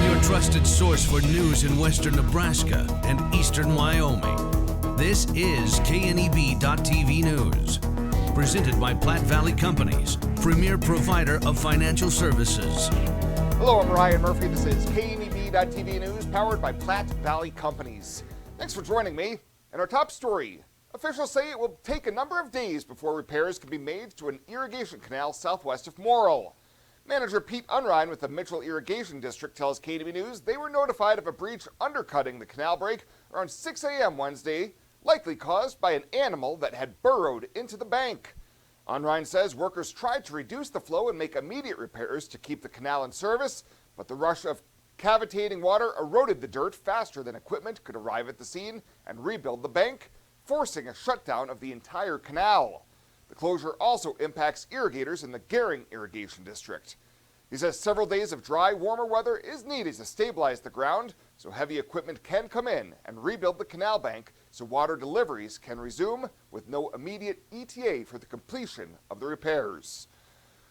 Your trusted source for news in western Nebraska and eastern Wyoming. This is KNEB.TV News. Presented by Platte Valley Companies, premier provider of financial services. Hello, I'm Ryan Murphy. This is KNEB.TV News, powered by Platte Valley Companies. Thanks for joining me. And our top story. Officials say it will take a number of days before repairs can be made to an irrigation canal southwest of Morrill. Manager Pete Unrein with the Mitchell Irrigation District tells KNEB News they were notified of a breach undercutting the canal break around 6 a.m. Wednesday, likely caused by an animal that had burrowed into the bank. Unrein says workers tried to reduce the flow and make immediate repairs to keep the canal in service, but the rush of cavitating water eroded the dirt faster than equipment could arrive at the scene and rebuild the bank, forcing a shutdown of the entire canal. The closure also impacts irrigators in the Gehring Irrigation District. He says several days of dry, warmer weather is needed to stabilize the ground so heavy equipment can come in and rebuild the canal bank so water deliveries can resume with no immediate ETA for the completion of the repairs.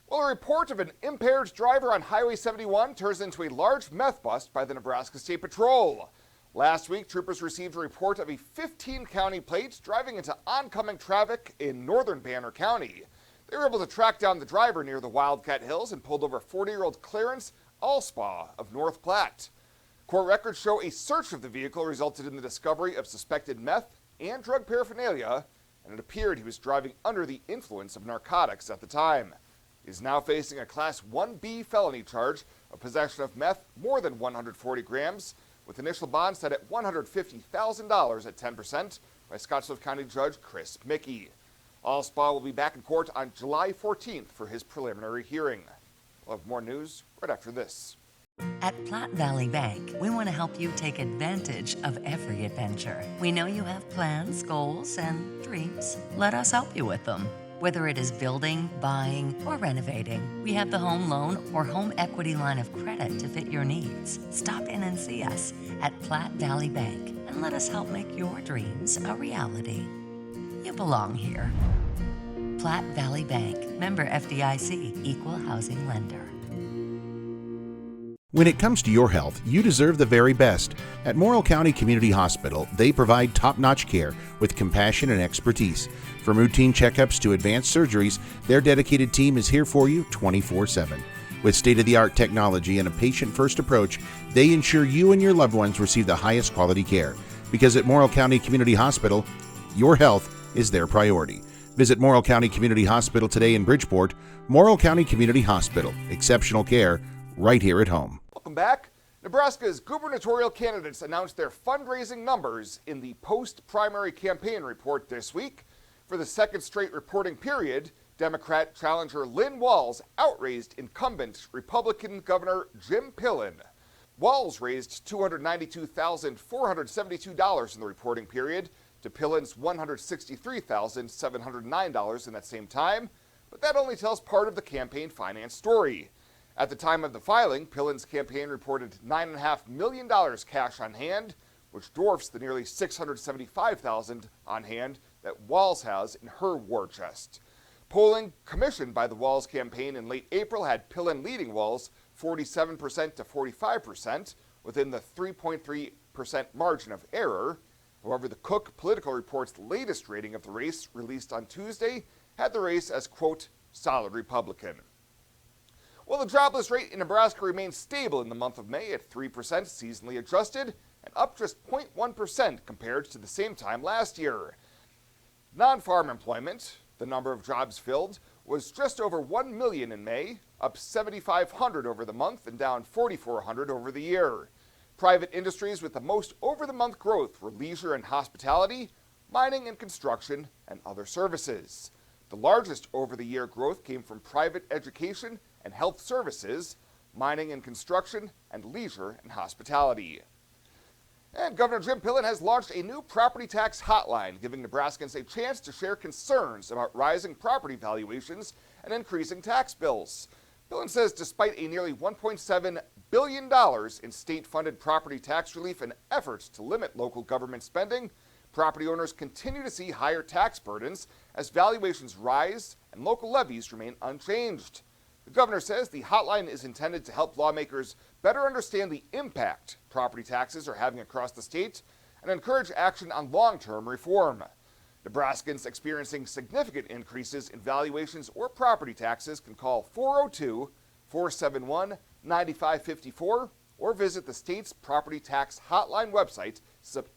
Well, a report of an impaired driver on Highway 71 turns into a large meth bust by the Nebraska State Patrol. Last week, troopers received a report of a 15-county plate driving into oncoming traffic in northern Banner County. They were able to track down the driver near the Wildcat Hills and pulled over 40-year-old Clarence Allspaw of North Platte. Court records show a search of the vehicle resulted in the discovery of suspected meth and drug paraphernalia, and it appeared he was driving under the influence of narcotics at the time. He is now facing a Class 1B felony charge of possession of meth more than 140 grams, with initial bond set at $150,000 at 10% by Scottsbluff County Judge Chris Mickey. Allspaw will be back in court on July 14th for his preliminary hearing. We'll have more news right after this. At Platte Valley Bank, we want to help you take advantage of every adventure. We know you have plans, goals, and dreams. Let us help you with them. Whether it is building, buying, or renovating, we have the home loan or home equity line of credit to fit your needs. Stop in and see us at Platte Valley Bank and let us help make your dreams a reality. You belong here. Platte Valley Bank, member FDIC, equal housing lender. When it comes to your health, you deserve the very best. At Morrill County Community Hospital, they provide top-notch care with compassion and expertise. From routine checkups to advanced surgeries, their dedicated team is here for you 24/7. With state-of-the-art technology and a patient-first approach, they ensure you and your loved ones receive the highest quality care. Because at Morrill County Community Hospital, your health is their priority. Visit Morrill County Community Hospital today in Bridgeport. Morrill County Community Hospital. Exceptional care right here at home. Welcome back. Nebraska's gubernatorial candidates announced their fundraising numbers in the post-primary campaign report this week. For the second straight reporting period, Democrat challenger Lynn Walz outraised incumbent Republican Governor Jim Pillen. Walz raised $292,472 in the reporting period to Pillen's $163,709 in that same time, but that only tells part of the campaign finance story. At the time of the filing, Pillen's campaign reported $9.5 million cash on hand, which dwarfs the nearly $675,000 on hand that Walz has in her war chest. Polling commissioned by the Walz campaign in late April had Pillen leading Walz 47% to 45% within the 3.3% margin of error. However, the Cook Political Report's latest rating of the race, released on Tuesday, had the race as, quote, solid Republican. Well, the jobless rate in Nebraska remains stable in the month of May at 3% seasonally adjusted and up just 0.1% compared to the same time last year. Non-farm employment, the number of jobs filled, was just over 1 million in May, up 7,500 over the month and down 4,400 over the year. Private industries with the most over-the-month growth were leisure and hospitality, mining and construction, and other services. The largest over-the-year growth came from private education and health services, mining and construction, and leisure and hospitality. And Governor Jim Pillen has launched a new property tax hotline, giving Nebraskans a chance to share concerns about rising property valuations and increasing tax bills. Pillen says despite a nearly $1.7 billion in state-funded property tax relief and efforts to limit local government spending, property owners continue to see higher tax burdens as valuations rise and local levies remain unchanged. The governor says the hotline is intended to help lawmakers better understand the impact property taxes are having across the state and encourage action on long-term reform. Nebraskans experiencing significant increases in valuations or property taxes can call 402-471-9554 or visit the state's property tax hotline website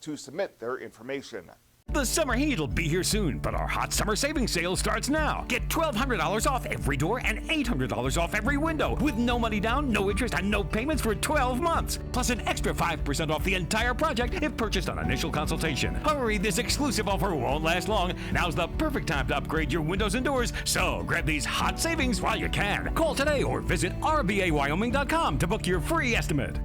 to submit their information. The summer heat will be here soon, but our hot summer savings sale starts now. Get $1,200 off every door and $800 off every window with no money down, no interest, and no payments for 12 months. Plus an extra 5% off the entire project if purchased on initial consultation. Hurry, this exclusive offer won't last long. Now's the perfect time to upgrade your windows and doors, so grab these hot savings while you can. Call today or visit rbawyoming.com to book your free estimate.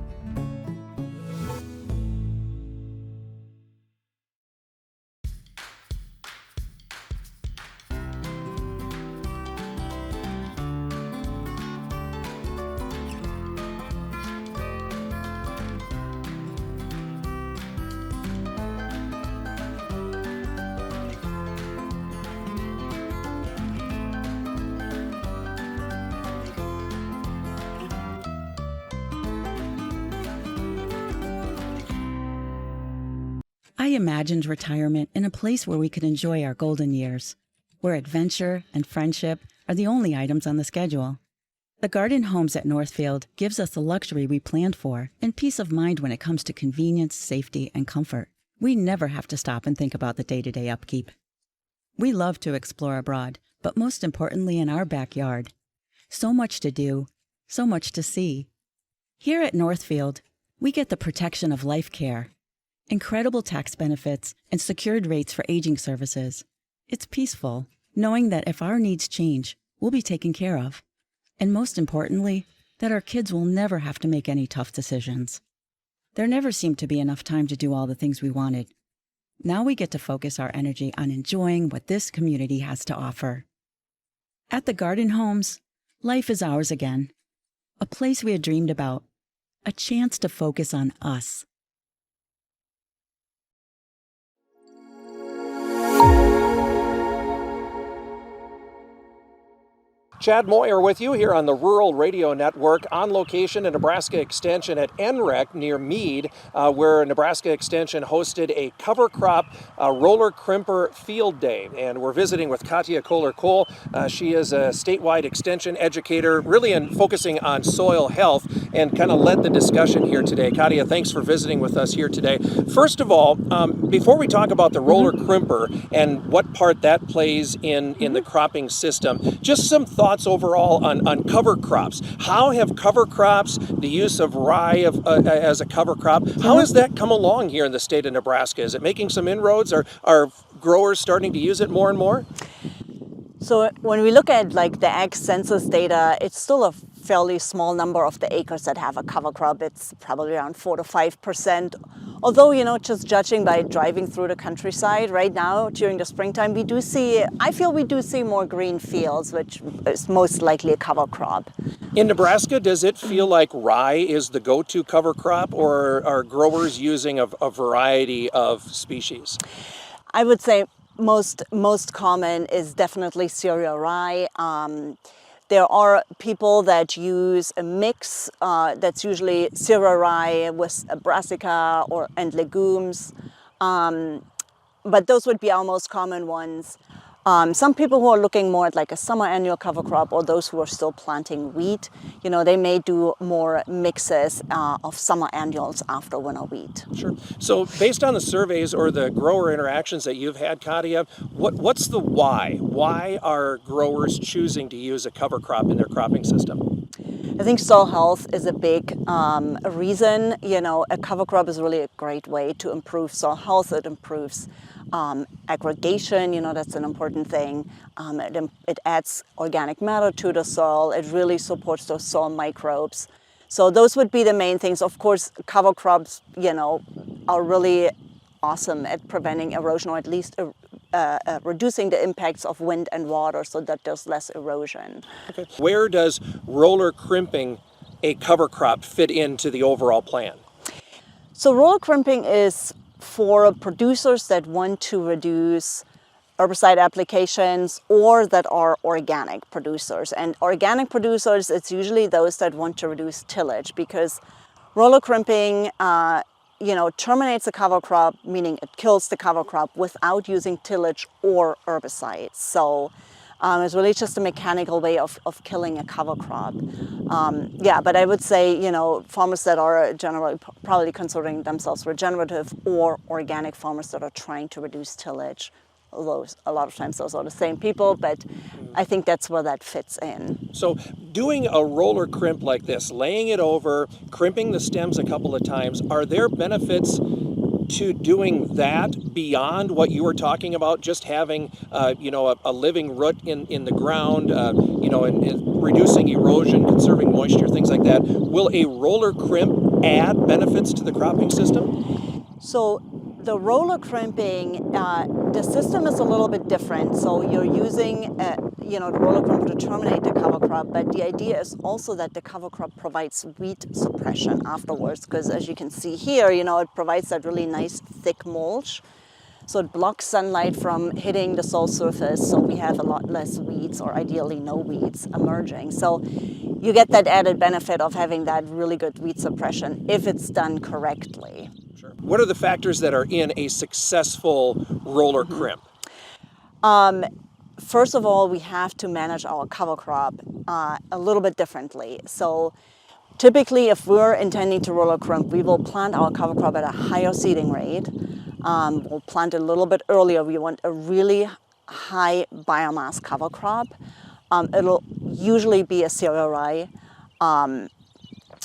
I imagined retirement in a place where we could enjoy our golden years, where adventure and friendship are the only items on the schedule. The Garden Homes at Northfield gives us the luxury we planned for and peace of mind when it comes to convenience, safety, and comfort. We never have to stop and think about the day-to-day upkeep. We love to explore abroad, but most importantly in our backyard. So much to do, so much to see. Here at Northfield, we get the protection of life care, incredible tax benefits, and secured rates for aging services. It's peaceful, knowing that if our needs change, we'll be taken care of. And most importantly, that our kids will never have to make any tough decisions. There never seemed to be enough time to do all the things we wanted. Now we get to focus our energy on enjoying what this community has to offer. At the Garden Homes, life is ours again. A place we had dreamed about. A chance to focus on us. Chad Moyer with you here on the Rural Radio Network, on location at Nebraska Extension at NREC near Meade, where Nebraska Extension hosted a cover crop roller crimper field day. And we're visiting with Katia Kohler-Cole. She is a statewide extension educator, really focusing on soil health, and kind of led the discussion here today. Katia, thanks for visiting with us here today. First of all, before we talk about the roller crimper and what part that plays in the cropping system, just some thoughts overall on cover crops. How have cover crops, the use of rye as a cover crop, how has that come along here in the state of Nebraska? Is it making some inroads? Are growers starting to use it more and more? So when we look at like the ag census data, it's still a fairly small number of the acres that have a cover crop. It's probably around 4 to 5%. Although, just judging by driving through the countryside right now during the springtime, I feel we do see more green fields, which is most likely a cover crop. In Nebraska, does it feel like rye is the go-to cover crop, or are growers using a variety of species? I would say most common is definitely cereal rye. There are people that use a mix that's usually cereal rye with brassica and legumes, but those would be our most common ones. Some people who are looking more at like a summer annual cover crop, or those who are still planting wheat, they may do more mixes of summer annuals after winter wheat. Sure. So based on the surveys or the grower interactions that you've had, Katia, what's the why? Why are growers choosing to use a cover crop in their cropping system? I think soil health is a big reason. A cover crop is really a great way to improve soil health. It improves aggregation, that's an important thing. It adds organic matter to the soil. It really supports those soil microbes. So those would be the main things. Of course, cover crops, are really awesome at preventing erosion, or at least reducing the impacts of wind and water so that there's less erosion. Okay. Where does roller crimping a cover crop fit into the overall plan? So roller crimping is for producers that want to reduce herbicide applications or that are organic producers. And organic producers, it's usually those that want to reduce tillage, because roller crimping terminates the cover crop, meaning it kills the cover crop without using tillage or herbicides. So it's really just a mechanical way of killing a cover crop. But I would say, farmers that are generally probably considering themselves regenerative or organic farmers that are trying to reduce tillage, although a lot of times those are the same people, but I think that's where that fits in. So doing a roller crimp like this, laying it over, crimping the stems a couple of times, are there benefits to doing that beyond what you were talking about, just having a living root in the ground, and reducing erosion, conserving moisture, things like that? Will a roller crimp add benefits to the cropping system? So the roller crimping, the system is a little bit different. So you're using the roller crimper to terminate the cover crop, but the idea is also that the cover crop provides weed suppression afterwards, because as you can see here, it provides that really nice thick mulch. So it blocks sunlight from hitting the soil surface, so we have a lot less weeds, or ideally no weeds, emerging. So you get that added benefit of having that really good weed suppression if it's done correctly. Sure. What are the factors that are in a successful roller crimp? First of all, we have to manage our cover crop a little bit differently. So typically, if we're intending to roller crimp, we will plant our cover crop at a higher seeding rate. We'll plant a little bit earlier. We want a really high biomass cover crop. It'll usually be a cereal rye,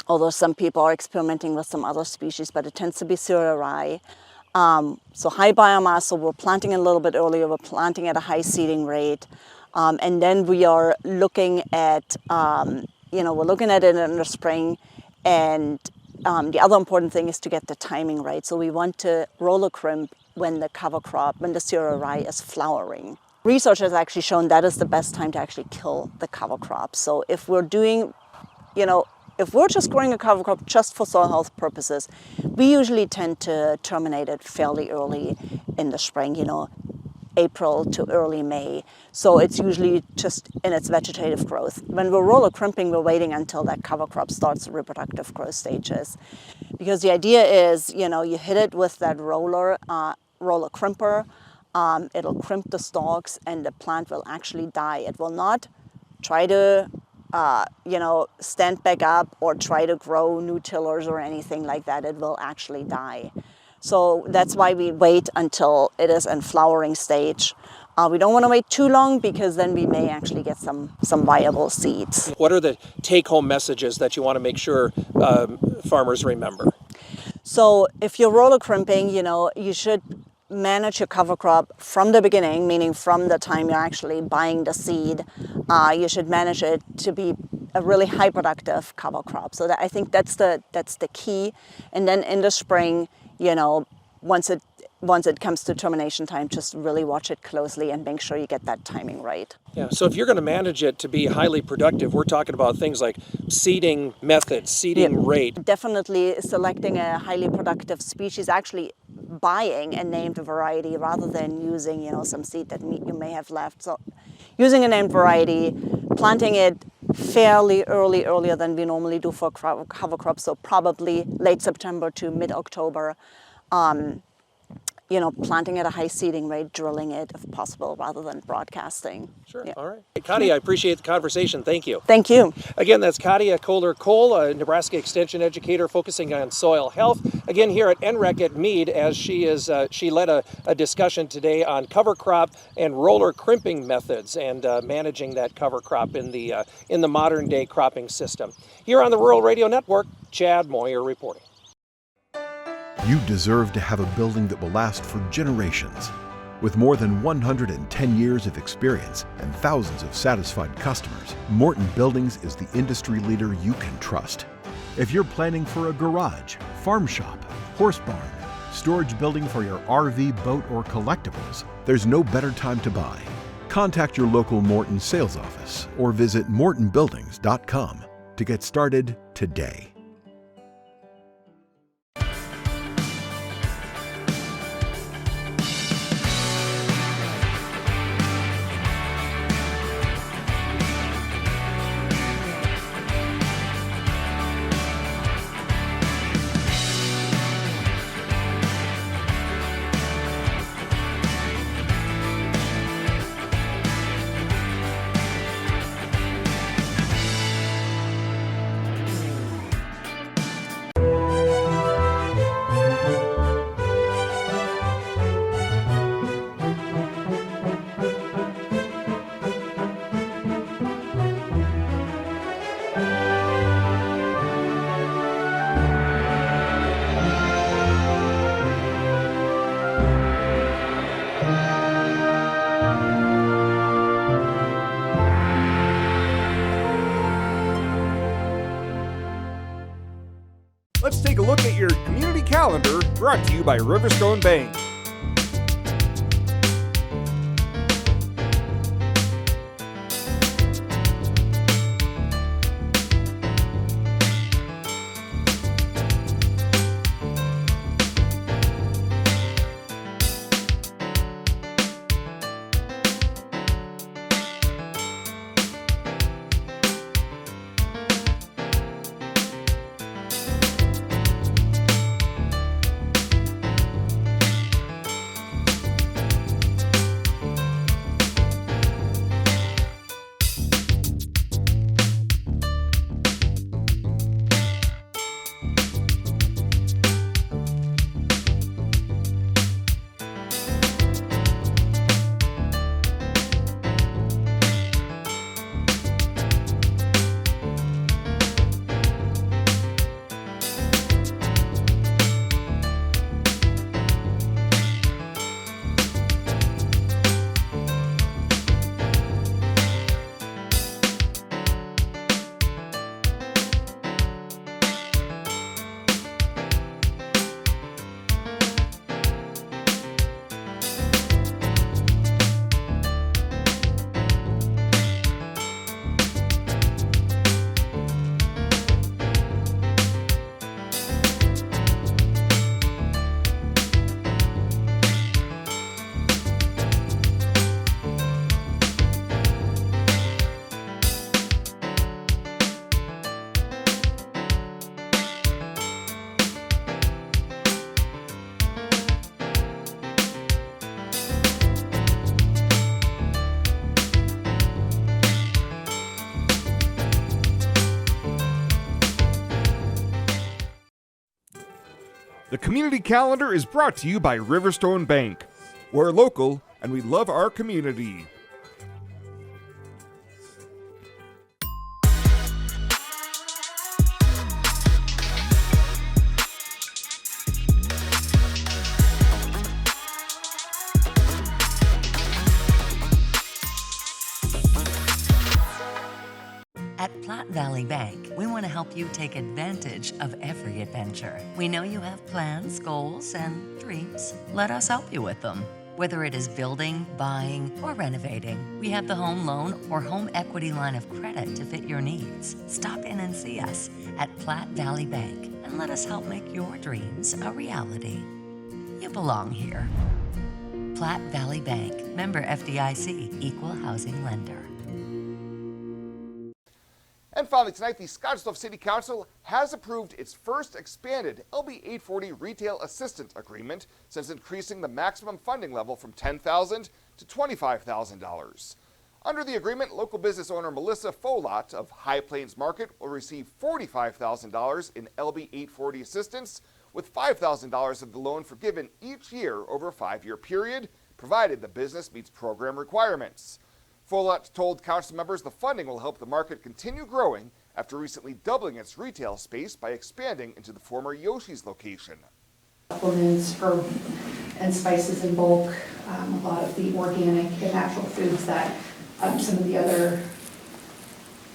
although some people are experimenting with some other species, but it tends to be cereal rye. So high biomass, so we're planting a little bit earlier, we're planting at a high seeding rate, and then we are looking at, we're looking at it in the spring, and the other important thing is to get the timing right. So we want to roller crimp when the cereal rye is flowering. Research has actually shown that is the best time to actually kill the cover crop. So if we're doing, if we're just growing a cover crop just for soil health purposes, we usually tend to terminate it fairly early in the spring, April to early May. So it's usually just in its vegetative growth. When we're roller crimping, we're waiting until that cover crop starts reproductive growth stages. Because the idea is, you hit it with that roller crimper, it'll crimp the stalks and the plant will actually die. It will not try to stand back up or try to grow new tillers or anything like that. It will actually die. So that's why we wait until it is in flowering stage. We don't want to wait too long, because then we may actually get some viable seeds. What are the take-home messages that you want to make sure farmers remember? So if you're roller crimping, you should manage your cover crop from the beginning, meaning from the time you're actually buying the seed. You should manage it to be a really high productive cover crop. So I think that's the key. And then in the spring, once it comes to termination time, just really watch it closely and make sure you get that timing right. Yeah, so if you're going to manage it to be highly productive, we're talking about things like seeding methods, seeding rate. Definitely selecting a highly productive species, actually buying a named variety rather than using, some seed that you may have left. So using a named variety, planting it fairly earlier than we normally do for cover crops, so probably late September to mid-October. Planting at a high seeding rate, drilling it if possible, rather than broadcasting. Sure, yeah. All right. Hey, Katia, I appreciate the conversation. Thank you. Thank you. Again, that's Katia Kohler-Cole, a Nebraska Extension educator focusing on soil health. Again, here at NREC at Meade, as she led a discussion today on cover crop and roller crimping methods and managing that cover crop in the modern day cropping system. Here on the Rural Radio Network, Chad Moyer reporting. You deserve to have a building that will last for generations. With more than 110 years of experience and thousands of satisfied customers, Morton Buildings is the industry leader you can trust. If you're planning for a garage, farm shop, horse barn, storage building for your RV, boat, or collectibles, there's no better time to buy. Contact your local Morton sales office or visit mortonbuildings.com to get started today. let's take a look at your community calendar, brought to you by Riverstone Bank. The community calendar is brought to you by Riverstone Bank. We're local and we love our community. At Platte Valley Bank, we want to help you take advantage of every adventure. We know you have plans, goals, and dreams. Let us help you with them. Whether it is building, buying, or renovating, we have the home loan or home equity line of credit to fit your needs. Stop in and see us at Platte Valley Bank and let us help make your dreams a reality. You belong here. Platte Valley Bank, member FDIC, equal housing lender. And finally tonight, the Scottsbluff City Council has approved its first expanded LB 840 Retail Assistant Agreement since increasing the maximum funding level from $10,000 to $25,000. Under the agreement, local business owner Melissa Folott of High Plains Market will receive $45,000 in LB 840 assistance, with $5,000 of the loan forgiven each year over a 5-year period, provided the business meets program requirements. Folott told council members the funding will help the market continue growing after recently doubling its retail space by expanding into the former Yoshi's location. Supplements, herb and spices in bulk, a lot of the organic and natural foods that some of the other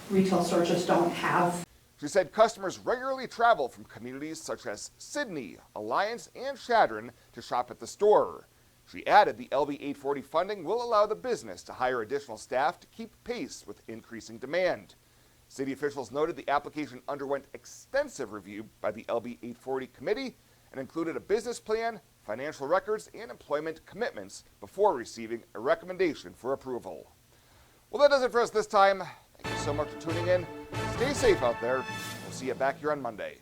retail stores just don't have. She said customers regularly travel from communities such as Sydney, Alliance, and Chadron to shop at the store. She added the LB 840 funding will allow the business to hire additional staff to keep pace with increasing demand. City officials noted the application underwent extensive review by the LB 840 committee and included a business plan, financial records, and employment commitments before receiving a recommendation for approval. Well, that does it for us this time. Thank you so much for tuning in. Stay safe out there. We'll see you back here on Monday.